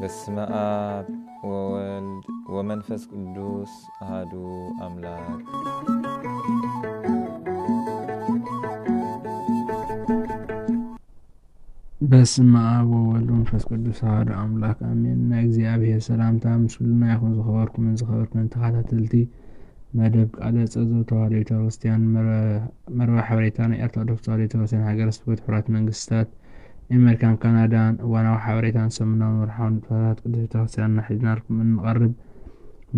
በስመ አብ ወወልድ ወመንፈስ ቅዱስ አሐዱ አምላክ። በስመ አብ ወወልድ ወመንፈስ ቅዱስ አሐዱ አምላክ አሜን። እግዚአብሔር ሰላምታ ምስሉና ይሁን። ዝኸበርኩን ተኸታተልቲ መደብ ቃለ ጸሎት ተዋሕዶ ቤተክርስቲያን መርበብ ሓበሬታ ናይ ኦርቶዶክስ ተዋሕዶ ቤተክርስቲያን ሃገረ ስብከት ሕቡራት መንግስታት ኣሜሪካን ካናዳን እዋናዊ ሓበሬታን ሰሙናውን ወርሓውን ንጥፈታት ቅዱስ ቤተክርስቲያንና ሒዝናልኩም እንቐርብ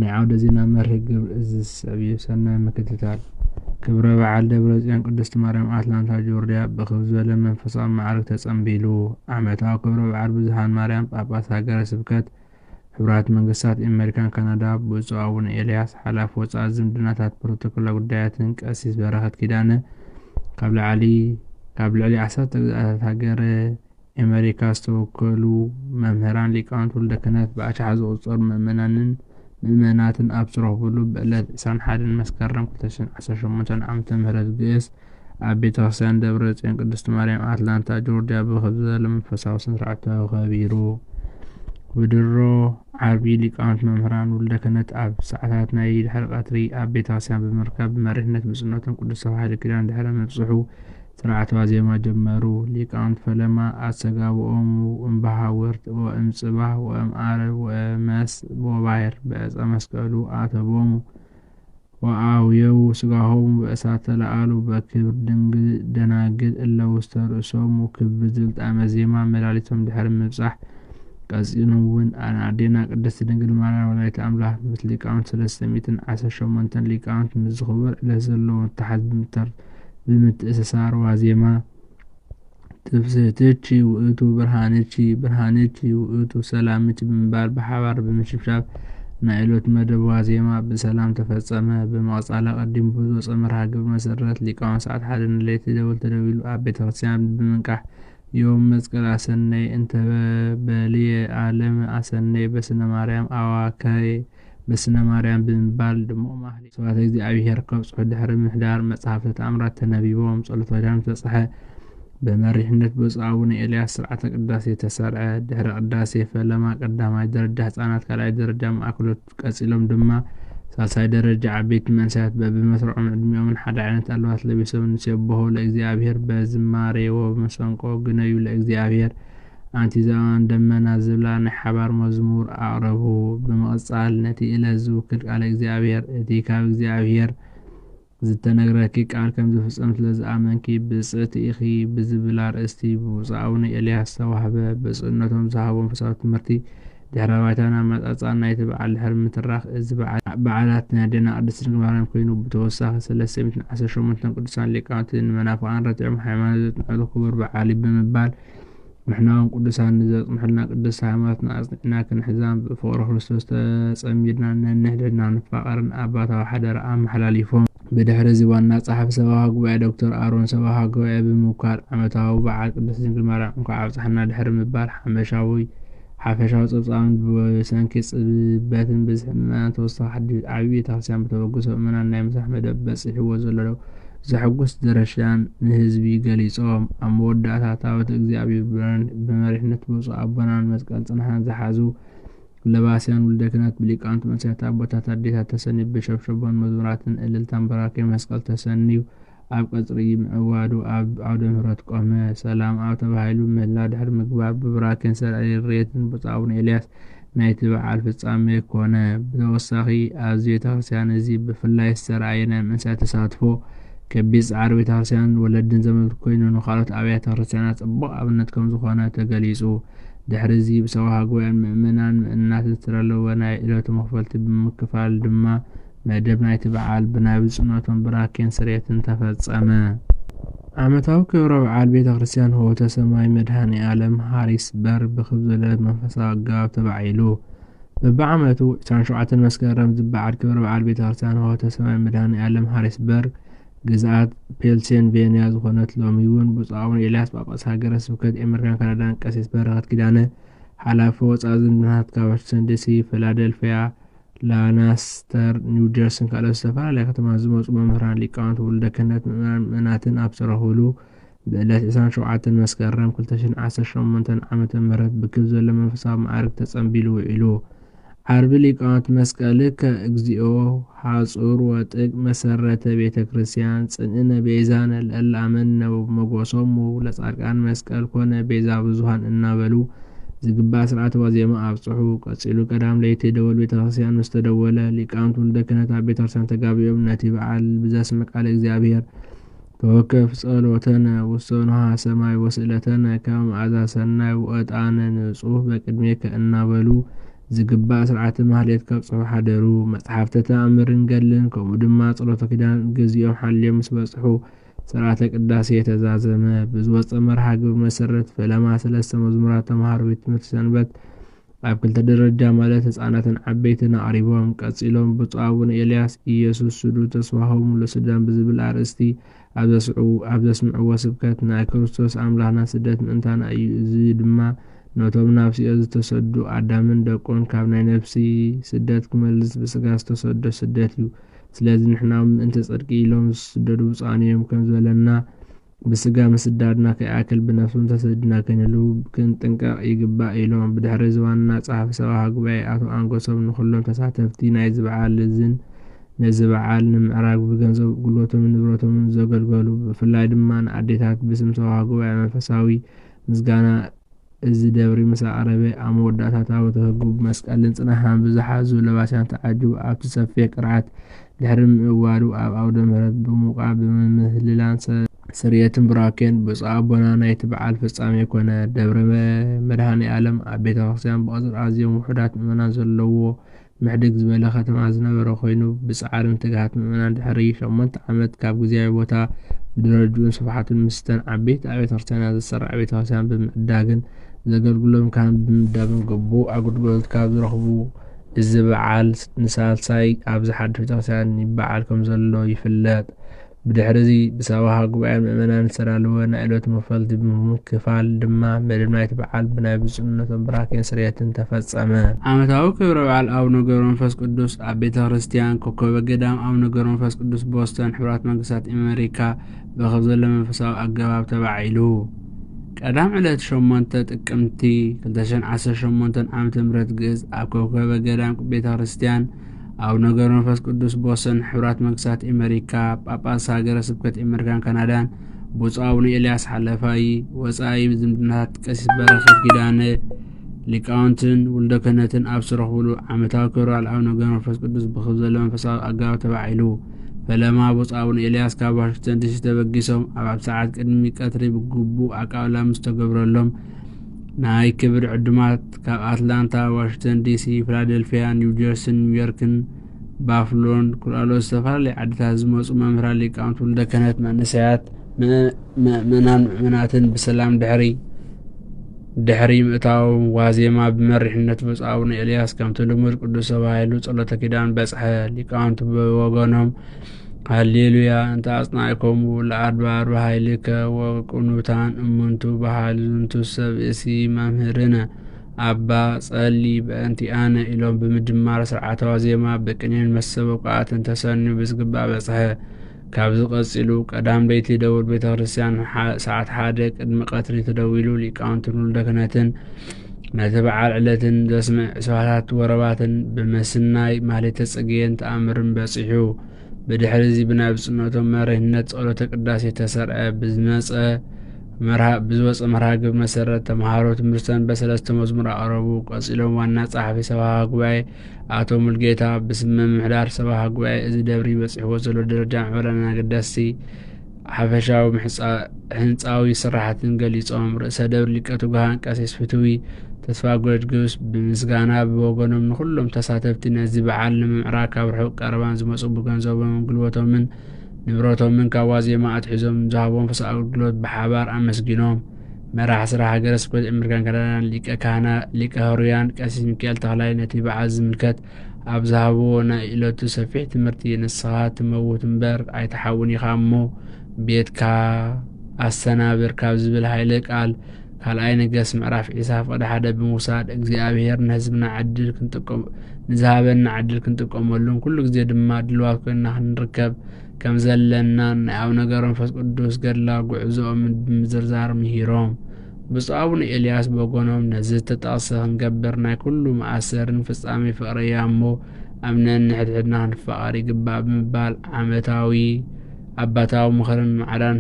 ናይ ዓውደ ዜና መርህ ግብሪ እዚ ዝስዕብ ሰናይ ምክትታል። ክብረ በዓል ደብረ ጽዮን ቅድስት ማርያም ኣትላንታ ጆርጂያ ብክብ ዝበለ መንፈሳዊ ማዕርግ ተጸንቢሉ። ዓመታዊ ክብረ በዓል ብዙኃን ማርያም ጳጳስ ሃገረ ስብከት ሕቡራት መንግስታት ኣሜሪካን ካናዳ ብፁዕ ኣቡነ ኤልያስ ሓላፊ ወፃኢ ዝምድናታት ፕሮቶኮላዊ ጉዳያትን ቀሲስ በረኸት ኪዳነ ካብ ልዕሊ 10 ግዝኣታት ሃገረ ኣሜሪካ ዝተወከሉ መምህራን ሊቃውንት ወልደ ክህነት ብኣሽሓ ዝቑጸሩ ምእመናትን ኣብ ዝረኽብሉ ብዕለት 21 መስከረም 2018 ዓ.ም ግእዝ ኣብ ቤተክርስቲያን ደብረ ጽዮን ቅድስት ማርያም ኣትላንታ ጆርጂያ ብክብ ዝበለ መንፈሳዊ ስነ-ስርዓት ተኸቢሩ። ብድሮ ዓርቢ ሊቃውንት መምህራን ወልደ ክህነት ኣብ ሰዓታት ናይ ድሕሪ ቀትሪ ኣብ ቤተክርስቲያን ብምርካብ ብመሪሕነት ብጽኖቶም ቅዱስ ተባሂለ ኪዳን ድሕረ ምብጽሑ ስርዓተ ዋዜማ ጀመሩ። ሊቃውንት ፈለማ ኣሰጋብኦሙ እምበሃውርት ወእምጽባህ ወእምዓረብ ወመስ ወባሕር በዕፀ መስቀሉ ኣተቦሙ ወአውየው ስጋሆሙ በእሳት ተለኣሉ በክብር ደናግል እለ ውስተ ርእሶሙ ክብ ዝብል ጣዕመ ዜማ መላሊቶም ድሕሪ ምብጻሕ ቀጺኑ እውን ኣዴና ቅድስት ድንግል ማርያም ወላዲተ ኣምላክ ምስ ሊቃውንት 318 ሊቃውንት ምስ ዝኽበር ዕለት ዘለዎ ተሓዝ ብምትእስሳር ዋዜማ ትፍስሕትቺ ውእቱ ብርሃንቺ ውእቱ ሰላምቺ ብምባል ብሓባር ብምሽብሻብ ናይ ዕለት መደብ ዋዜማ ብሰላም ተፈጸመ። ብመቕጻለ ቀዲሙ ብዝወፀ መርሃ ግብሪ መሰረት ሊቃውንት ሰዓት 1 ንለይቲ ደወል ተደዊሉ ኣብ ቤተክርስቲያን ብምንቃሕ ዮም መስቀል ኣሰነይ እንተበልየ ዓለም ኣሰነይ በስነ ማርያም ኣዋከየ በስነ ማርያም ብምባል ድሙቕ ማህሌት ስብሐተ እግዚአብሔር ከብጽሑ ድሕሪ ምሕዳር መጽሓፍቲ ተኣምራት ተነቢቦም ጸሎተ ኪዳን ተበጽሐ። በመሪሕነት ብፁዕ ኣቡነ ኤልያስ ስርዓተ ቅዳሴ ተሰርዐ። ድሕሪ ቅዳሴ ፈለማ ቀዳማይ ደረጃ ህፃናት፣ ካልኣይ ደረጃ ማእከሎት ቀጺሎም ድማ ሳልሳይ ደረጃ ዓበይቲ መንእሰያት በብመስርዖም ዕድሚኦምን ሓደ ዓይነት ኣልባሳት ለቢሶም ንሴብሖ ለእግዚአብሔር በዝማሬ ወብመሰንቆ ግነዩ ለእግዚአብሔር ኣንቲ ዘበን ደመና ዝብላ ናይ ሓባር መዝሙር ኣቕረቡ። ብምቕጻል ነቲ ዕለት ዝውክል ቃለ እግዚአብሔር እቲ ካብ እግዚአብሔር ዝተነግረኪ ቃል ከም ዝፍጸም ስለዝኣመንኪ ብፅዕቲ ኢኺ ብዝብል ኣርእስቲ ብብፁዕ ኣቡነ ኤልያስ ዝተዋህበ ብፅዕነቶም ዝሃቦ መንፈሳዊ ትምህርቲ ድሕረ ባይታና መጻጻ ናይቲ በዓል ድሕሪ ምትራኽ እዚ በዓላት ናይ ኣዴና ቅድስት ድንግል ማርያም ኮይኑ ብተወሳኺ 318 ቅዱሳን ሊቃውንቲ ንመናፍቃን ረቲዖም ሃይማኖት ዘጽንዕሉ ክቡር በዓል ብምባል ምሕናዎም ቅዱሳን ንዘጽንሑልና ቅድስቲ ሃይማኖትና ኣጽኒዕና ክንሕዛን ብፍቕሪ ክርስቶስ ተጸሚድና ነንሕድና ንፋቐርን ኣባታዊ ሓደራ ኣመሓላሊፎም። ብድሕሪ እዚ ዋና ጸሓፊ ሰብኣዊ ጉባኤ ዶክተር ኣሮን ሰብኣዊ ጉባኤ ብምውካል ዓመታዊ በዓል ቅድስት ድንግል ማርያም እንኳዕ ኣብጽሕና ድሕሪ ምባል ሓፈሻዊ ጸብጻብን ብሰንኪ ጽበትን ብዝሒ ምእመናን ተወሳኺ ሓድሽ ዓብዪ ቤተክርስቲያን ብተበግሶ ምእመናን ናይ ምሳሕ መደብ በፂሕዎ ዘሎ ዘሐጉስ ደረሻን ንህዝቢ ገሊጾም። ኣብ መወዳእታ ታቦተ እግዚአብሔር ብመሪሕነት ብፁዕ ኣቦናን መስቀል ጽንሓን ዝሓዙ ለባስያን ወልደ ክህነት ብሊቃውንቲ መንእሰያት ኣቦታት ኣዴታት ተሰኒዩ ብሸብሸቦን መዝሙራትን እልልታን በራኪ መስቀል ተሰኒዩ ኣብ ቀጽሪ ምዕዋዱ ኣብ ዓውደ ምሕረት ቆመ። ሰላም ኣብ ተባሂሉ ምህላ ድሕሪ ምግባር ብብራኬን ሰብኣዊ ርየትን ብፁዕ ኣቡነ ኤልያስ ናይቲ በዓል ፍጻሜ ኮነ። ብተወሳኺ ኣብዚ ቤተክርስቲያን እዚ ብፍላይ ዝተረኣየ ናይ መንእሰያት ተሳትፎ ከቢድ ጻዕሪ ቤተክርስቲያን ወለድን ዘመልክት ኮይኑ ንኻልኦት ኣብያተ ክርስቲያናት ጽቡቕ ኣብነት ከም ዝኾነ ተገሊጹ። ድሕሪ እዚ ብሰብኣዊ ጉባኤን ምእመናትን ዝተዳለወ ናይ ዕለቱ መኽፈልቲ ብምክፋል ድማ መደብ ናይቲ በዓል ብናይ ብጽኖቶም ብራኬን ስርየትን ተፈጸመ። ዓመታዊ ክብረ በዓል ቤተ ክርስቲያን ሆተ ሰማይ መድኃኔ ዓለም ሃሪስበርግ ብክብ ዝበለ መንፈሳዊ ኣገባብ ተባዒሉ። በብዓመቱ 27 መስከረም ዝበዓል ክብረ በዓል ቤተ ክርስቲያን ሆተ ሰማይ መድኃኔ ዓለም ሃሪስበርግ ግዝኣት ፔንሲልቬንያ ዝኾነት ሎሚ እውን ብፁዕ ኣቡነ ኤልያስ ጳጳስ ሃገረ ስብከት ኣሜሪካን ካናዳን ቀሲስ በረኸት ኪዳነ ሓላፊ ወፃኢ ዝምድናታት ካብ ዋሽንግተን ዲሲ፣ ፊላደልፊያ፣ ላናስተር፣ ኒው ጀርሲን ካልኦት ዝተፈላለያ ከተማታት ዝመፁ መምህራን ሊቃውንቲ ወልደ ክህነት ምእመናትን ኣብ ዝረኽብሉ ብዕለት 27 መስከረም 2018 ዓመተ ምህረት ብክብ ዘሎ መንፈሳዊ ማዕርግ ተጸንቢሉ ውዒሉ። ዓርቢ ሊቃውንት መስቀል ከእግዚኦ ሓጹር ወጥቅ መሰረተ ቤተ ክርስቲያን ጽንዕነ ቤዛነ ለእለ አመነ መጎሶሙ ለጻድቃን መስቀል ኮነ ቤዛ ብዙሃን እናበሉ ዝግባእ ስርዓተ ዋዜማ አብጽሑ። ቀጺሉ ቀዳም ለይቲ ደወል ቤተ ክርስቲያን ምስ ተደወለ ሊቃውንት ወልደ ክህነት ኣብ ቤተ ክርስቲያን ተጋቢኦም ነቲ በዓል ብዘስመ ቃለ እግዚአብሔር ተወከፍ ጸሎተነ ውስተ ንሃ ሰማይ ወስእለተነ ከመ መዓዛ ሰናይ ወዕጣነ ንጹሕ በቅድሜከ እናበሉ ዝግባእ ስርዓተ ማህሌት ከብጽሑ ሓደሩ። መጽሓፍተ ተኣምርን ገድልን ከምኡ ድማ ጸሎተ ኪዳን ገዚኦም ሓልዮም ምስ በጽሑ ስርዓተ ቅዳሴ ተዛዘመ። ብዝወፀ መርሃ ግብሪ መሰረት ፈለማ 3 መዝሙራት ተምሃሮ ቤት ትምህርቲ ሰንበት ኣብ 2 ደረጃ ማለት ህፃናትን ዓበይትን ኣቅሪቦም። ቀፂሎም ብፁዕ አቡነ ኤልያስ ኢየሱስ ስዱ ተስፋሆሙ ለሱዳን ብዝብል ኣርእስቲ ኣብ ዘስምዕዎ ስብከት ናይ ክርስቶስ ኣምላኽና ስደት ምእንታና እዩ። እዚ ድማ ነቶም ናብ ሲኦል ዝተሰዱ ኣዳምን ደቆን ካብ ናይ ነፍሲ ስደት ክመልስ ብስጋ ዝተሰዶ ስደት እዩ። ስለዚ ንሕና ምእንተ ጽድቂ ኢሎም ዝስደዱ ብፁዓን እዮም ከም ዝበለና ብስጋ ምስዳድና ከይኣክል ብነፍሱም ተሰዲድና ከንህሉ ክንጥንቀቕ ይግባእ ኢሎም። ብድሕሪ ዝዋና ጸሓፊ ሰብዓ ጉባኤ ኣቶ ኣንጎሶም ንኩሎም ተሳተፍቲ ናይ ዝበዓል እዝን ነዚ በዓል ንምዕራግ ብገንዘብ ጉልበቶምን ንብረቶምን ዘገልገሉ ብፍላይ ድማ ንኣዴታት ብስም ሰብዓ ጉባኤ መንፈሳዊ ምስጋና እዚ ደብሪ ምስ ኣቕረበ ኣብ መወዳእታ ታቦተ ሕጉ ብመስቀልን ጽናሓን ብዝሓዙ ለባስያን ተዓጂቡ ኣብቲ ሰፊሕ ቅርዓት ድሕሪ ምእዋዱ ኣብ ኣውደ ምሕረት ብምውቃዕ ብምህልላን ስርየትን ቡራኬን ብፁዕ ኣቦና ናይቲ በዓል ፍጻሜ ኮነ። ደብረ መድሃኒ ዓለም ኣብ ቤተ ክርስቲያን ብቕፅር ኣዝዮም ውሑዳት ምእመናን ዘለዎ ምሕድግ ዝበለ ከተማ ዝነበረ ኮይኑ ብፃዕርን ትግሃት ምእመናን ድሕሪ 8 ዓመት ካብ ግዜያዊ ቦታ ብደረጅኡን ስፍሓቱን ምስተን ዓበይቲ ቤተ ክርስቲያናት ዝሰርዕ ቤተ ክርስቲያን ብምዕዳግን ዘገልግሎም ካህን ብምምዳብን ግቡእ ኣገልግሎት ካብ ዝረኽቡ እዚ በዓል ንሳልሳይ ኣብ ዝሓድር ቤተ ክርስቲያን ይበዓል ከም ዘሎ ይፍለጥ። ብድሕሪዚ ብሰብዓ ጉባኤ ምእመናን ዝተዳለወ ናይ ዕለት መፈልቲ ብምክፋል ድማ መደብ ናይቲ በዓል ብናይ ብፁዕነቶም ብራኬን ስርየትን ተፈጸመ። ዓመታዊ ክብረ በዓል ኣቡነ ገብረ መንፈስ ቅዱስ ኣብ ቤተ ክርስቲያን ኮከበ ገዳም ኣቡነ ገብረ መንፈስ ቅዱስ ቦስተን ሕብራት መንግስታት ኣሜሪካ ብኸም ዘሎ መንፈሳዊ ኣገባብ ተባዒሉ። ቀዳም ዕለት 8 ጥቅምቲ 2018 ዓመተ ምህረት ግዕዝ ኣብ ኮከበ ገዳም ቤተ ክርስቲያን ኣቡነ ገብረ መንፈስ ቅዱስ ቦስተን ሕብራት መንግስታት ኣሜሪካ ጳጳስ ሃገረ ስብከት ኣሜሪካን ካናዳን ብፁዕ አቡነ ኤልያስ ሓለፋይ ወፃኢ ዝምድናታት ቀሲስ በረኸት ኪዳነ ሊቃውንትን ውልደ ክህነትን ኣብ ዝረኽብሉ ዓመታዊ ክብረ በዓል ኣቡነ ገብረ መንፈስ ቅዱስ ብኸም ዘሎ መንፈሳዊ ኣገባብ ተባዒሉ። ፈለማ ብፁዕ አቡነ ኤልያስ ካብ ዋሽንግተን ዲሲ ተበጊሶም ኣብ ሰዓት ቅድሚ ቀትሪ ብግቡእ ኣቃብላ ምስ ተገብረሎም ናይ ክብሪ ዕድማት ካብ ኣትላንታ፣ ዋሽንግተን ዲሲ፣ ፊላደልፊያ፣ ኒውጀርሲን፣ ኒውዮርክን፣ ባፍሎን ካልኦት ዝተፈላለዩ ዓድታት ዝመፁ መምህራን ሊቃውንት ውልደ ክህነት መንእሰያት ምእመናትን ብሰላም ድሕሪ ምእታዊ ዋዜማ ብመሪሕነት ብፁዕ አቡነ ኤልያስ ከምቲ ልሙድ ቅዱስ ተባሂሉ ጸሎተ ኪዳን በጽሐ። ሊቃውንት ብወገኖም ሃሌሉያ እንተ አጽናዕኮሙ ለአድባር በሃይልከ ወቁኑታን እሙንቱ በሃሊ ዝንቱ ሰብእሲ መምህርነ ኣባ ጸሊ በእንቲኣነ ኢሎም ብምድማር ስርዓተ ዋዜማ ብቅኔን መሰበ ቋኣትን ተሰንዩ ብዝግባእ በጽሐ። ካብዚ ቀጺሉ ቀዳም ለይቲ ደወል ቤተ ክርስቲያን ሰዓት 1 ቅድሚ ቀትሪ ተደዊሉ ሊቃውንትን ውልደ ክህነትን ነቲ በዓል ዕለትን ዘስምዕ ስብሓታት ወረባትን ብመስናይ ማህሌተ ጽጌን ተኣምርን በጺሑ። ብድሕሪዚ ብናይ ብፅነቶም መሪሕነት ጸሎተ ቅዳሴ ተሰርዐ። ብዝወፀ መርሃ ግብሪ መሰረት ተምሃሮ ትምህርተን በ3 መዝሙር ኣቕረቡ። ቀፂሎም ዋና ጸሓፊ ሰብዓ ጉባኤ ኣቶ ሙልጌታ ብስመ ምምሕዳር ሰብዓ ጉባኤ እዚ ደብሪ በፂሕዎ ዘሎ ደረጃ ምሕበራን ኣገዳሲ ሓፈሻዊ ህንፃዊ ስራሕትን ገሊፆም። ርእሰ ደብሪ ሊቀ ትጉሃን ቀሲስ ፍትዊ ተስፋ ጎጅግስ ብምስጋና ብወገኖም ንኩሎም ተሳተፍቲ ነዚ በዓል ንምምዕራግ ካብ ርሑቕ ቀረባን ዝመፁ ብገንዘቦምን ጉልበቶምን ንብረቶምን ካብ ዋዜማ ኣትሒዞም ዝሃቦም መንፈሳዊ ኣገልግሎት ብሓባር ኣመስጊኖም። መራሒ ስራሕ ሃገረ ስብከት ኣሜሪካን ካናዳን ሊቀ ሕሩያን ቀሲስ ሚካኤል ተኽላይ ነቲ በዓል ዝምልከት ኣብ ዝሃብዎ ናይ ዕለቱ ሰፊሕ ትምህርቲ ንስኻ ትመውት እምበር ኣይተሓውን ኢኻ እሞ ቤትካ ኣስተናብር ካብ ዝብል ሃይለ ቃል ካልኣይ ነገሥት ምዕራፍ 21 ብምውሳድ እግዚኣብሔር ንህዝብና ንዝሃበና ዓድል ክንጥቀመሉን ኩሉ ግዜ ድማ ድልዋት ኮይንና ክንርከብ ከም ዘለና ናይ አቡነ ገብረ መንፈስ ቅዱስ ገድላ ጉዕዞኦም ብምዝርዛር ምሂሮም ብፁዕ አቡነ ኤልያስ በጎኖም ነዚ ተጠቕሰ ክንገብር ናይ ኩሉ መኣሰርን ፍጻሜ ፍቕሪ እያ እሞ ኣምነን ንሕድሕድና ክንፋቐር ይግባእ ብምባል ኣባታዊ ምኽርን ማዕዳን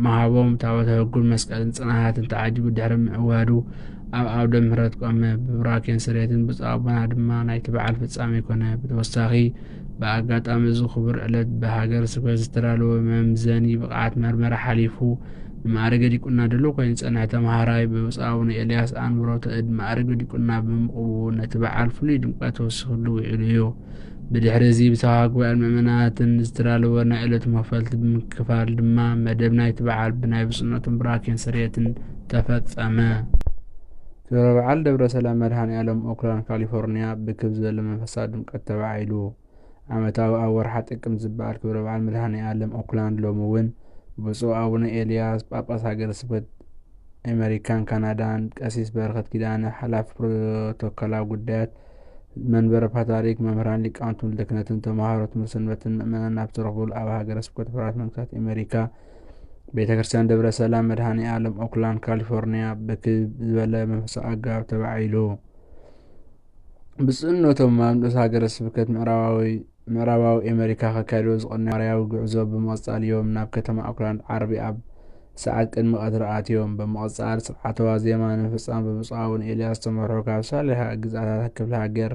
መሃቦም ታቦተ ሕጉን መስቀልን ጽናሃትን ተዓጂቡ ድሕሪ ምዕዋዱ ኣብ ዓውደ ምሕረት ቆመ። ብቡራኬን ስርየትን ብፁዕ ኣቦና ድማ ናይቲ በዓል ፍጻሜ ኮነ። ብተወሳኺ ብኣጋጣሚ እዚ ክቡር ዕለት ብሃገረ ስብከት ዝተዳለወ መምዘኒ ብቕዓት መርመራ ሓሊፉ ንማዕርገ ዲቁና ድሉው ኮይኑ ዝጸንሐ ተምሃራይ ብብፁዕ አቡነ ኤልያስ ኣንብሮተ እድ ማዕርገ ዲቁና ብምቕቡ ነቲ በዓል ፍሉይ ድምቀት ተወሲኹሉ ውዒሉ እዩ። ብድሕሪ እዚ ብሰብካ ጉባኤ ምእመናትን ዝተዳለወ ናይ ዕለቱ መኽፈልቲ ብምክፋል ድማ መደብ ናይቲ በዓል ብናይ ብፁዕነቶም ቡራኬን ስርየትን ተፈጸመ። ክብረ በዓል ደብረ ሰላም መድኃኔ ዓለም ኦክላንድ ካሊፎርኒያ ብክብ ዝበለ መንፈሳዊ ድምቀት ተባዒሉ። ዓመታዊ ኣብ ወርሓ ጥቅምት ዝበዓል ክብረ በዓል መድኃኔ ዓለም ኦክላንድ ሎሚ እውን ብፁዕ አቡነ ኤልያስ ጳጳስ ሃገረ ስብከት ኣሜሪካን ካናዳን ቀሲስ በረኸት ኪዳነ ሓላፊ ፕሮቶኮላዊ ጉዳያት መንበረ ፓትርያርክ መምህራን ሊቃውንቲ ወልደ ክህነትን ተምሃሮ ትምህርት ሰንበትን ምእመናን ኣብ ዝረኽብሉ ኣብ ሃገረ ስብከት ፈራት መንግስታት ኣሜሪካ ቤተ ክርስቲያን ደብረ ሰላም መድኃኔ ዓለም ኦክላንድ ካሊፎርኒያ ብክብ ዝበለ መንፈሳዊ ኣገባብ ተባዒሉ። ብጽዕነቶም ኣብ ንኡስ ሃገረ ስብከት ምዕራባዊ ኣሜሪካ ከካይድዎ ዝቐነዩ ማርያዊ ጉዕዞ ብምቕጻል እዮም ናብ ከተማ ኦክላንድ ዓርቢ ኣብ ሰዓት ቅድሚ ቀትሪ ኣትዮም። ብምቕጻል ስርዓተ ዋዜማ ንምፍጻም ብብፁዕ አቡነ ኤልያስ ዝተመርሑ ካብ ዝተፈላለዩ ግዝኣታት ክፍለ ሃገር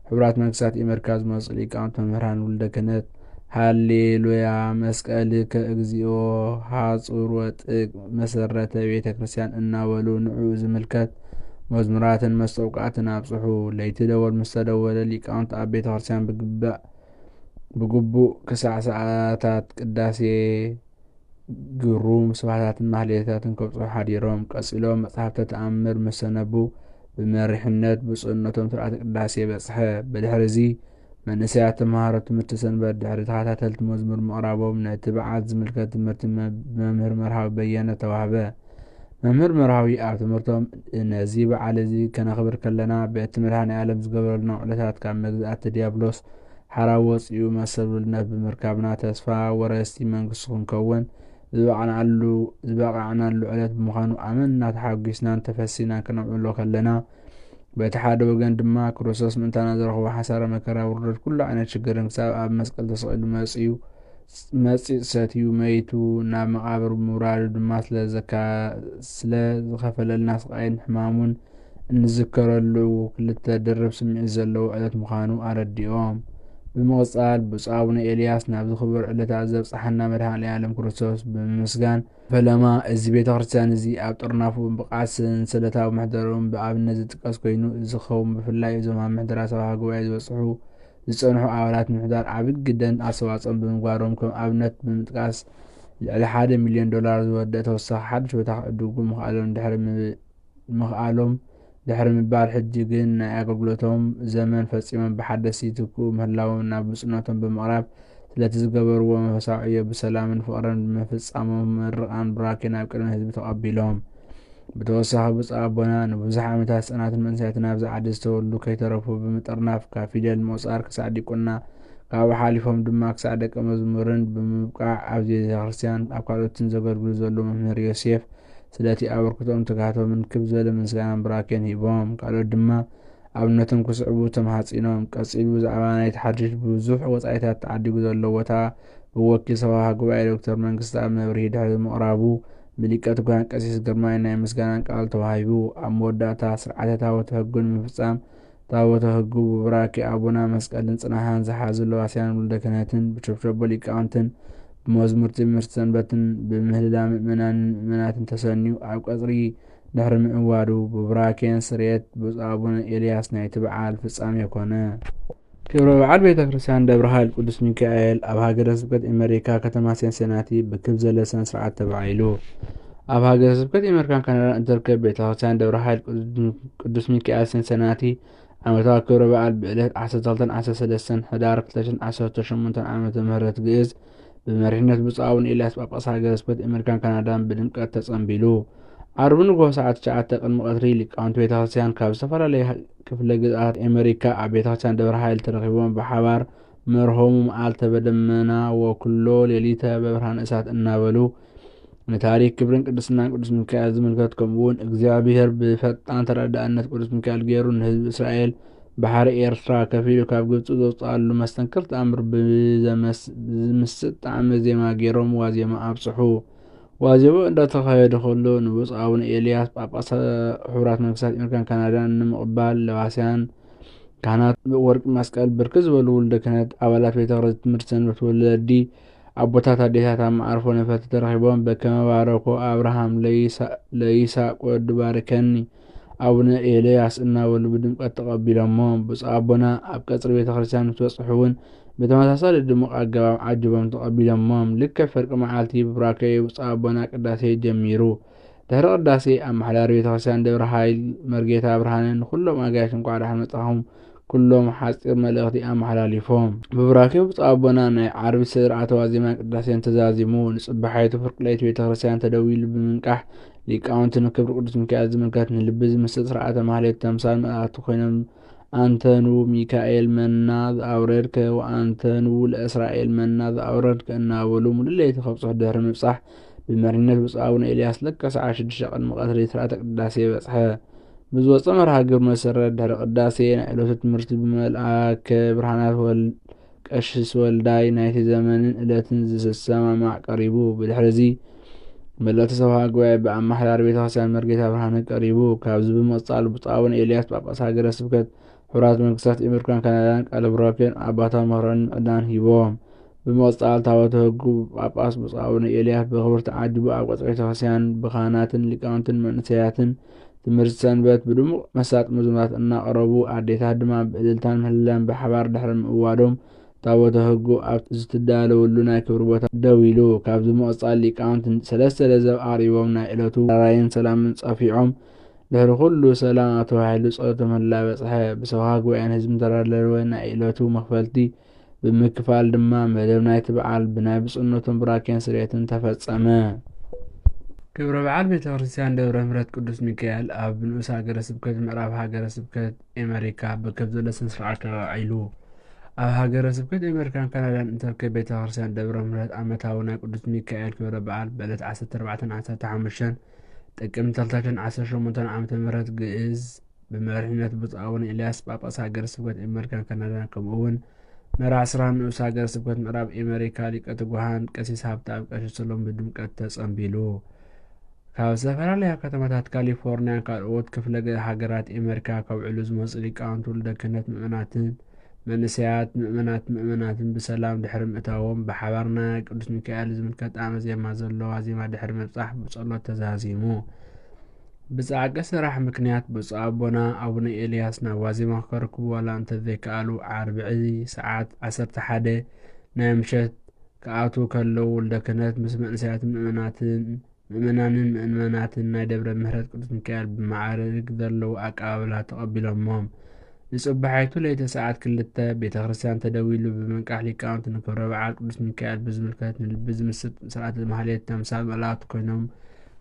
ሕቡራት መንግስታት ኣሜሪካ ዝመጹ ሊቃውንቲ መምህራን ወልደ ክህነት ሃሌሉያ መስቀልከ እግዚኦ ሃጹር ወጥቅ መሰረተ ቤተ ክርስቲያን እናበሉ ንዑ ዝምልከት መዝሙራትን መስተውቃዕትን ኣብጽሑ። ለይቲ ደወል ምስ ተደወለ ሊቃውንቲ ኣብ ቤተ ክርስቲያን ብግቡእ ክሳዕ ሰዓታት ቅዳሴ ግሩም ስብሓታትን ማህሌታትን ከብጽሑ ሓዲሮም። ቀጺሎም መጽሓፍተ ተኣምር ምስ ሰነቡ ብመሪሕነት ብጽዕነቶም ስርዓተ ቅዳሴ በጽሐ። ብድሕሪ እዚ መንእሰያት ተምሃሮ ትምህርቲ ሰንበት ድሕሪ ተኸታተልቲ መዝሙር ምቕራቦም ነቲ በዓል ዝምልከት ትምህርቲ መምህር መርሃዊ በየነ ተዋህበ። መምህር መርሃዊ ኣብ ትምህርቶም ነዚ በዓል እዚ ከነኽብር ከለና በቲ መድኃኔ ዓለም ዝገበረልና ውዕለታት ካብ መግዛእቲ ዲያብሎስ ሓራብ ወፂኡ መሰብልነት ብምርካብና ተስፋ ወረስቲ መንግስቱ ክንከውን ዝበቃዕናሉ ዕለት ብምዃኑ ኣመንና ተሓጒስናን ተፈሲናን ክነምዕሎ ከለና በቲ ሓደ ወገን ድማ ክርስቶስ ምእንታና ዝረኽቦ ሓሳረ መከራ ውርደት ኩሉ ዓይነት ሽግርን ክሳብ ኣብ መስቀል ተሰቒሉ መፂእ ሰትዩ መይቱ ናብ መቓብር ምውራዱ ድማ ስለ ዝኸፈለልና ስቃይን ሕማሙን እንዝከረሉ ክልተ ድርብ ስምዒት ዘለዎ ዕለት ምዃኑ ኣረዲኦም። ብምቕጻል ብፁዕ አቡነ ኤልያስ ናብ ዝኽበር ዕለታት ዘብጽሐና መድኃኔ ዓለም ክርስቶስ ብምስጋን ፈለማ እዚ ቤተ ክርስቲያን እዚ ኣብ ጥርናፉ ብቕዓት ሰንሰለታዊ ምሕደሮም ብኣብነት ዝጥቀስ ኮይኑ እዚ ኸውን ብፍላይ እዞም ኣብ ምሕደራ ሰብዓ ጉባኤ ዝጸንሑ ኣባላት ምሕዳር ዓብይ ግደን ኣስተዋፅኦም ብምግባሮም ከም ኣብነት ብምጥቃስ ልዕሊ $1 ሚልዮን ዝወድእ ተወሳኺ ሓድሽ ቦታ ክዕድጉ ምኽኣሎም ድሕሪ ምባል ሕጂ ግን ናይ ኣገልግሎቶም ዘመን ፈጺሞም ብሓደስቲ ይትክኡ ምህላዎም ናብ ብጽዕነቶም ብምቕራብ ስለቲ ዝገበርዎ መንፈሳዊ ዕዮ ብሰላምን ፍቕርን ብምፍጻሞም ምርቓን ቡራኬን ኣብ ቅድሚ ህዝቢ ተቐቢሎም። ብተወሳኺ ብፁዕ ኣቦና ንብዙሕ ዓመታት ህጻናትን መንእሰያትን ኣብዚ ዓዲ ዝተወልዱ ከይተረፉ ብምጥርናፍ ካብ ፊደል ምቑጻር ክሳዕ ዲቁና ካብኡ ሓሊፎም ድማ ክሳዕ ደቀ መዝሙርን ብምብቃዕ ኣብዚ ቤተ ክርስቲያን ኣብ ካልኦትን ዘገልግሉ ዘሎ መምህር ዮሴፍ ስለቲ ኣበርክቶም ትጋህቶምን ክብ ዝበለ ምስጋናን ቡራኬን ሂቦም። ካልኦት ድማ ኣብነቶም ክስዕቡ ተማሃጺኖም። ቀጺሉ ብዛዕባ ናይቲ ሓድሽ ብዙሕ ወጻኢታት ተዓዲጉ ዘሎ ቦታ ብወኪል ሰብዓ ጉባኤ ዶክተር መንግስቲ ኣብ መብርሂ ድሕሪ ምቕራቡ ብሊቀ ትጉሃን ቀሲስ ግርማይ ናይ ምስጋናን ቃል ተዋሂቡ። ኣብ መወዳእታ ስርዓተ ታቦተ ሕጉን ምፍጻም ታቦተ ሕጉ ብቡራኬ ኣቡና መስቀልን ጽናሃን ዝሓዙ ለዋስያን ወልደ ክህነትን ብሸብሸቦ ሊቃውንትን ብመዝሙር ትምህርቲ ሰንበትን ብምህልላ ምእመናትን ተሰኒዩ ኣብ ቀጽሪ ድሕሪ ምዕዋዱ ብቡራኬን ስርየት ብፁዕ አቡነ ኤልያስ ናይቲ በዓል ፍጻሜ ኮነ። ክብረ በዓል ቤተ ክርስቲያን ደብረ ኃይል ቅዱስ ሚካኤል ኣብ ሃገረ ስብከት ኣሜሪካ ከተማ ሲንሲናቲ ብክብ ዝበለ ስነ ስርዓት ተባዒሉ። ኣብ ሃገረ ስብከት ኣሜሪካን ካናዳን እትርከብ ቤተ ክርስቲያን ደብረ ኃይል ቅዱስ ሚካኤል ሲንሲናቲ ዓመታዊ ክብረ በዓል ብዕለት 12-13 ሕዳር 2018 ዓመተ ምህረት ግእዝ ብመሪሕነት ብፁዕ አቡነ ኤልያስ ጳጳስ ሃገረ ስብከት ኣሜሪካን ካናዳን ብድምቀት ተጸንቢሉ። ዓርቢ ንግሆ ሰዓት 9 ቅድሚ ቀትሪ ሊቃውንቲ ቤተ ክርስቲያን ካብ ዝተፈላለዩ ክፍለ ግዝኣት ኣሜሪካ ኣብ ቤተ ክርስቲያን ደብረ ኃይል ተረኺቦም ብሓባር مرهم مالته بدمنا وكله ليلته ببرهان أسات النابلو نتاريخ كبرن قدسنا قدس ميكائيل زملكتكم ون እግዚአብሔር بفتان تردأنت قدس ميكائيل غيرون حزب إسرائيل بحر إيرترا كفيلو كاب ግብጽ ዘውፅኣሉ መስተንክር ተኣምር ብዝምስጥ ጣዕመ ዜማ ገይሮም ዋዜማ ኣብፅሑ። ዋዜማው እንዳተኻየደ ከሎ ንጉስ አቡነ ኤልያስ ጳጳስ ሕቡራት መንግስታት አሜሪካን ካናዳን ንምቕባል ለባስያን ካህናት ወርቂ መስቀል ብርክት ዝበሉ ውልደ ክህነት ኣባላት ቤተ ክርስቲያን ትምህርቲ ሰንበት ወለዲ አቦታት አዴታት ማዕርፎ ነፈት ተረኺቦም በከመ ባረኮ አብርሃም ለይስሐቅ ወዱ ባርከኒ አቡነ ኤልያስ እናበሉ ብድምቀት ተቀቢሎሞም ብፁዕ አቡና ኣብ ቀጽሪ ቤተ ክርስቲያን ምትበጽሑውን በተመሳሳሊ ድሙቕ አገባብ ዓጅቦም ተቀቢሎሞም ልክዕ ፍርቂ መዓልቲ ብቡራኬ ብፁዕ አቡና ቅዳሴ ጀሚሩ። ድሕሪ ቅዳሴ ኣመሓዳሪ ቤተ ክርስቲያን ደብረ ኃይል መርጌታ ብርሃንን ኩሎም ኣጋይሽ እንኳዕ ደሓን መጻኹም ኩሎም ሓፂር መልእኽቲ ኣመሓላሊፎም። ብቡራኬ ብፁዕ አቡና ናይ ዓርቢ ስርዓተ ዋዜማ ቅዳሴን ተዛዚሙ ንጽባሓይቱ ፍርቂ ለይቲ ቤተ ክርስቲያን ተደዊሉ ብምንቃሕ ሊቃውንቲ ንክብሪ ቅዱስ ሚካኤል ዝምልከት ንልቢ ዝምስጥ ስርዓተ ማህሌት ተምሳል መላእክቲ ኮይኖም አንተኑ ሚካኤል መና ዝኣውረድከ ወአንተኑ ለእስራኤል መና ዝኣውረድከ እናበሉ ሙሉሌይቲ ከብፅሑ ድሕሪ ምብፃሕ ብመሪነት ብፁዕ አቡነ ኤልያስ ለከ ሰዓት 6 ቅድሚ ቀትሪ ስርዓተ ቅዳሴ በፅሐ። ብዝወፀ መርሃ ግብሪ መሰረት ድሕሪ ቅዳሴ ናይ ዕለቱ ትምህርቲ ብመልአከ ብርሃናት ቀሺስ ወልዳይ ናይቲ ዘመንን ዕለትን ዝሰማማዕ ቀሪቡ። ብድሕሪዚ መልእኽቲ ሰብዓ ጉባኤ ብኣመሓዳሪ ቤተ ክርስቲያን መርጌታ ብርሃነ ቀሪቡ። ካብዚ ብምቕፃል ብፁዕ አቡነ ኤልያስ ጳጳስ ሃገረ ስብከት ሕቡራት መንግስታት አሜሪካን ካናዳን ቃለ ቡራኬን ኣባታዊ መክረን ምዕዳን ሂቦም። ብምቕፃል ታቦተ ሕጉ ጳጳስ ብፁዕ አቡነ ኤልያስ ብክብሪ ተዓጂቡ ኣብ ቀጽሪ ቤተ ክርስቲያን ብካህናትን ሊቃውንትን መንእሰያትን ትምህርቲ ሰንበት ብድሙቕ መሳጢ መዝሙራት እናቕረቡ ኣዴታት ድማ ብእልልታን ምህልላን ብሓባር ድሕሪ ምእዋዶም ታቦተ ሕጉ ኣብ ዝትዳለወሉ ናይ ክብሪ ቦታ ደው ኢሉ። ካብዚ ምቕፃል ሊቃውንቲ 3 ለዘብ ኣቕሪቦም ናይ ዕለቱ ራራይን ሰላምን ጸፊዖም ድሕሪ ኩሉ ሰላም ተባሂሉ ጸሎተ ምህላ በፅሐ። ብሰብካ ጉባኤን ህዝብን ተዳለወ ናይ ዕለቱ መኽፈልቲ ብምክፋል ድማ መደብ ናይቲ በዓል ብናይ ብፅዕነቶም ቡራኬን ስርየትን ተፈጸመ። ክብረ በዓል ቤተ ክርስቲያን ደብረ ምሕረት ቅዱስ ሚካኤል ኣብ ንኡስ ሃገረ ስብከት ምዕራብ ሃገረ ስብከት ኣሜሪካ ብከም ዘሎ ስነ ስርዓት ተባዒሉ። ኣብ ሃገረ ስብከት ኣሜሪካን ካናዳን እንተርከብ ቤተ ክርስቲያን ደብረ ምሕረት ዓመታዊ ናይ ቅዱስ ሚካኤል ክብረ በዓል በዕለት 14-15 ጥቅምቲ 2018 ዓ.ም ግእዝ ብመሪሕነት ብፁዕ አቡነ ኤልያስ ጳጳስ ሃገረ ስብከት ኣሜሪካን ካናዳን ከምኡውን መራሒ ስራሕ ንኡስ ሃገረ ስብከት ምዕራብ ኣሜሪካ ሊቀ ትጉሃን ቀሲስ ሃብታም ቀሺስ ሰሎም ብድምቀት ተጸንቢሉ። ካብ ዝተፈላለያ ከተማታት ካሊፎርኒያን ካልኦት ክፍለ ሃገራት ኣሜሪካ ከውዕሉ ዝመፁ ሊቃውንቲ ወልደ ክህነት ምእመናትን መንእሰያት ምእመናትን ብሰላም ድሕሪ ምእታዎም ብሓባር ናይ ቅዱስ ሚካኤል ዝምልከት ጣዕመ ዜማ ዘለዎ ዜማ ድሕሪ ምብፃሕ ብጸሎት ተዛዚሙ። ብፀዓቀ ስራሕ ምክንያት ብፁዕ አቡና አቡነ ኤልያስ ናብ ዋዜማ ከርክቡ ዋላ እንተዘይከኣሉ ዓርብዒ ሰዓት 11 ናይ ምሸት ከኣትዉ ከለዉ ወልደ ክህነት ምስ መንእሰያትን ምእመናንን ምእመናትን ናይ ደብረ ምሕረት ቅዱስ ሚካኤል ብማዕርግ ዘለዉ ኣቀባብላ ተቐቢሎሞም። ንጽባሓይቱ ለይቲ ሰዓት 2 ቤተ ክርስቲያን ተደዊሉ ብምንቃሕ ሊቃውንቲ ንክብረ በዓል ቅዱስ ሚካኤል ብዝምልከት ንልቢ ዝምስጥ ስርዓተ ማህሌት ተምሳል መላእክቲ ኮይኖም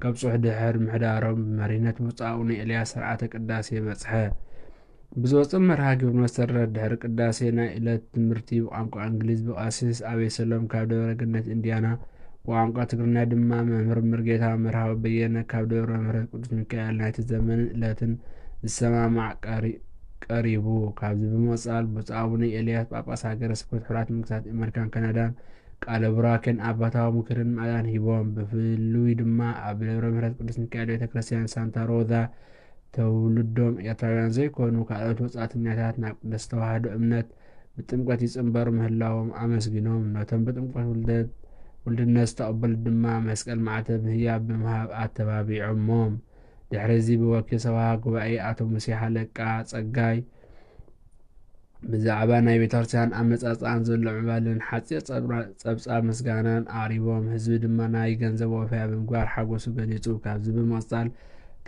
ከብፅሑ ድሕሪ ምሕዳሮም ብመሪነት ብፁዕ አቡነ ኤልያስ ስርዓተ ቅዳሴ በፅሐ። ብዝወፀ መርሃ ግብሪ መሰረት ድሕሪ ቅዳሴ ናይ ዕለት ትምህርቲ ብቋንቋ እንግሊዝ ብቀሲስ ኣበይሰሎም ካብ ደብረ ገነት ኢንድያና ብቋንቋ ትግርኛ ድማ መምህር ምርጌታ መርሃዊ በየነ ካብ ደብረ ምሕረት ቅዱስ ሚካኤል ናይቲ ዘመንን ዕለትን ዝሰማማዕ ቀሪቡ። ካብዚ ብምቕፃል ብፁዕ አቡነ ኤልያስ ጳጳስ ሃገረ ስብከት ሕቡራት መንግስታት ኣሜሪካን ካናዳን ቃለ ቡራኬን ኣባታዊ ምክርን ምዕዳን ሂቦም። ብፍሉይ ድማ ኣብ ደብረ ምሕረት ቅዱስ ሚካኤል ቤተ ክርስቲያን ሳንታ ሮዛ ተውልዶም ኤርትራውያን ዘይኮኑ ካልኦት ወፃእተኛታት ናብ ቅድስት ተዋህዶ እምነት ብጥምቀት ይጽንበሩ ምህላዎም ኣመስጊኖም ነቶም ብጥምቀት ውልድነት ዝተቐበሉ ድማ መስቀል ማዕተብ ህያብ ብምሃብ ኣተባቢዖሞም። ድሕሪዚ ብወኪል ሰብዓ ጉባኤ ኣቶ ሙሴ ሃለቃ ጸጋይ ብዛዕባ ናይ ቤተ ክርስቲያን ኣመፃፅኣን ዘሎ ምዕባለን ሓፂር ጸብጻብ ምስጋናን ኣቕሪቦም ህዝቢ ድማ ናይ ገንዘብ ወፈያ ብምግባር ሓጎሱ ገሊጹ። ካብዚ ብምቕፃል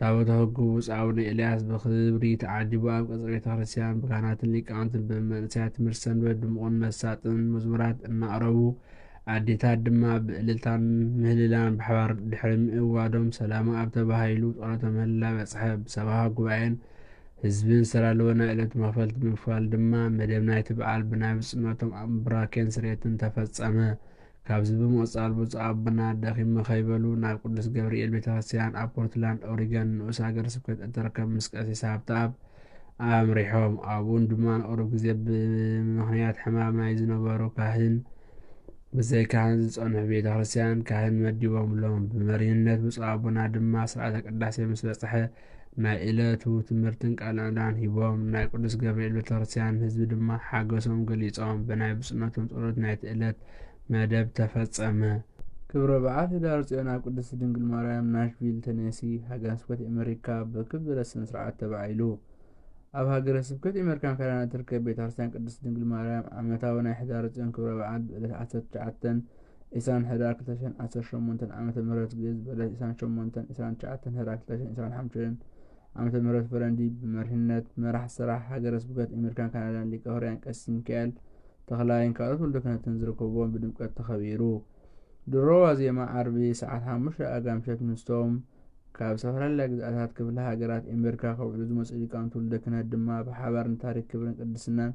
ታቦተ ሕጉ ብፁዕ አቡነ ኤልያስ ብክብሪ ተዓጂቡ ኣብ ቀጽሪ ቤተ ክርስቲያን ብካህናትን ሊቃውንትን ብመንእሰያት ትምህርቲ ሰንበት ድሙቕን መሳጥን መዝሙራት እናቕረቡ ኣዴታት ድማ ብእልልታን ምህልላን ብሓባር ድሕሪ ምእዋዶም ሰላማ ኣብ ተባሂሉ ጸሎተ ምህልላ በፅሐ። ብሰብካ ጉባኤን ህዝብን ስላለወና ዕለት መክፈልቲ ምክፋል ድማ መደብ ናይቲ በዓል ብናይ ብፅመቶም ብራኬን ስርየትን ተፈጸመ። ካብዚ ብምቕጻል ብፁዕ ኣቦና ደኺሙ ኸይበሉ ናብ ቅዱስ ገብርኤል ቤተ ክርስቲያን ኣብ ፖርትላንድ ኦሪገን ንኡስ ሃገረ ስብከት እትርከብ ምስ ቀሲስ ሃብተኣብ ኣምሪሖም። ኣብኡን ድማ ንቅሩብ ግዜ ብምኽንያት ሕማም ናይ ዝነበሩ ካህን ብዘይ ካህን ዝጸንሑ ቤተ ክርስቲያን ካህን መዲቦምሎም። ብመሪሕነት ብፁዕ ኣቦና ድማ ስርዓተ ቅዳሴ ምስ በጽሐ ናይ ዕለቱ ትምህርትን ቃል ምዕዳን ሂቦም። ናይ ቅዱስ ገብርኤል ቤተ ክርስቲያን ህዝቢ ድማ ሓገሶም ገሊጾም። ብናይ ብጽነቶም ጸሎት ናይቲ ዕለት መደብ ተፈጸመ። ክብረ በዓል ህዳር ጽዮን ኣብ ቅድስቲ ድንግል ማርያም ናሽቪል ቴነሲ ሃገረ ስብከት ኣሜሪካ ብክብ ዝበለ ስነ ስርዓት ተባሂሉ። ኣብ ሃገረ ስብከት ኣሜሪካን ካናዳ ትርከብ ቤተ ክርስቲያን ቅድስቲ ድንግል ማርያም ዓመታዊ ናይ ህዳር ጽዮን ክብረ በዓል ብዕለት 19 ኢሳን ህዳር 2018 ዓመተ ምህረት ግዕዝ ብዕለት 28 ህዳር 2025 ዓመተ ምህረት ፈረንጂ ብመሪሕነት መራሒ ስራሕ ሃገረ ስብከት ኣሜሪካን ካናዳን ሊቀ ሆርያን ቀሲስ ሚካኤል ተኽላይን ካልኦት ወልደ ክህነትን ዝርከብዎም ብድምቀት ተኸቢሩ። ድሮ ዋዜማ ዓርቢ ሰዓት 5 ኣጋምሸት ምስቶም ካብ ዝተፈላለያ ግዝኣታት ክፍለ ሃገራት ኣሜሪካ ከውዕሉ ዝመፁ ሊቃውንቲ ወልደ ክህነት ድማ ብሓባር ንታሪክ ክብርን ቅድስናን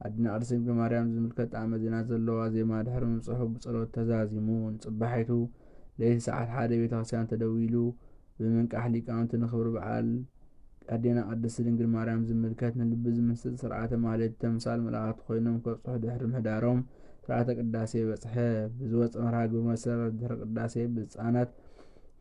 ኣዴና ቅድስቲ ድንግል ማርያም ዝምልከት ጣዕመ ዜና ዘለዎ ዋዜማ ድሕሪ ምብፅሑ ብጸሎት ተዛዚሙ። ንጽባሒቱ ለይቲ ሰዓት 1 ቤተ ክርስቲያን ተደዊሉ ብምንቃሕ ሊቃውንቲ ንክብሪ በዓል ኣዴና ቅድስቲ ድንግል ማርያም ዝምልከት ንልቢ ዝምስጥ ስርዓተ ማህሌት ተምሳል መላእኽቲ ኮይኖም ከብጽሑ ድሕሪ ምህዳሮም ስርዓተ ቅዳሴ በጽሐ። ብዝወፀ መርሃ ግብሪ መሰረት ድሕሪ ቅዳሴ ብህፃናት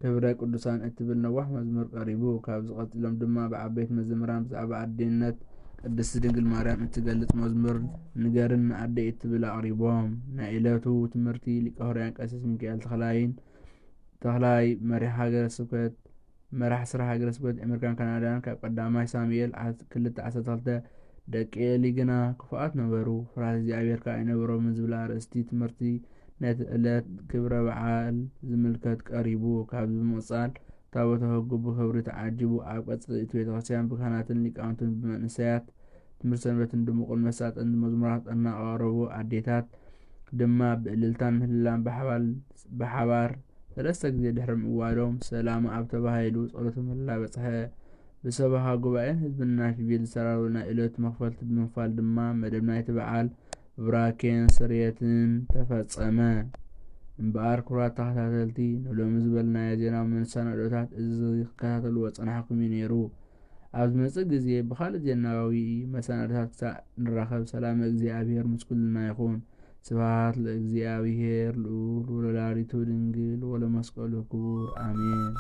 ክብረ ቅዱሳን እትብል ነዋሕ መዝሙር ቀሪቡ። ካብዚ ቀፂሎም ድማ ብዓበይቲ መዘምራን ብዛዕባ ኣዴነት ቅድስቲ ድንግል ማርያም እትገልጽ መዝሙር ንገርን ንኣደይ እትብል ኣቕሪቦም። ናይ ዕለቱ ትምህርቲ ሊቀ ሆርያን ቀሲስ ሚካኤል ተኽላይ መራሒ ስራሕ ሃገረ ስብከት ኣሜሪካን ካናዳን ካብ ቀዳማይ ሳሙኤል 2:12 ደቂ ኤሊ ግና ክፉኣት ነበሩ ፍርሃት እግዚኣብሔር ከዓ ኣይነበሮምን ዝብላ ኣርእስቲ ትምህርቲ ነቲ ዕለት ክብረ በዓል ዝምልከት ቀሪቡ። ካብዚ ብምቕጻል ታቦተ ሕጉ ብክብሪ ተዓጂቡ ኣብ ቀጽሪ እቲ ቤተ ክርስቲያን ብካህናትን ሊቃውንትን ብመንእሰያት ትምህርቲ ሰንበትን ድሙቕን መሳጥን መዝሙራት እናቐረቡ ኣዴታት ድማ ብእልልታን ምህልላን ብሓባር 3 ግዜ ድሕሪ ምእዋዶም ሰላም ኣብ ተባሂሉ ጸሎተ ምህልላ በጽሐ። ብሰብካ ጉባኤን ህዝብን ናሽቪል ዝተራረቡ ናይ ዕለቱ መክፈልቲ ብምክፋል ድማ መደብ ናይቲ በዓል ብራኬን ስርየትን ተፈጸመ። እምበኣር ክቡራት ተኸታተልቲ ንሎሚ ዝበልናዮ ዜናዊ መሰናዶታት እዚ ክከታተልዎ ፀናሕኩም እዩ ነይሩ። ኣብ ዝመጽእ ግዜ ብካልእ ዜናዊ መሰናዶታት ክሳብ ንራኸብ ሰላም እግዚኣብሔር ምስ ኩልና ይኹን። ስብሐት ለእግዚአብሔር ልዑል ወለወላዲቱ ድንግል ወለመስቀሉ ክቡር አሜን።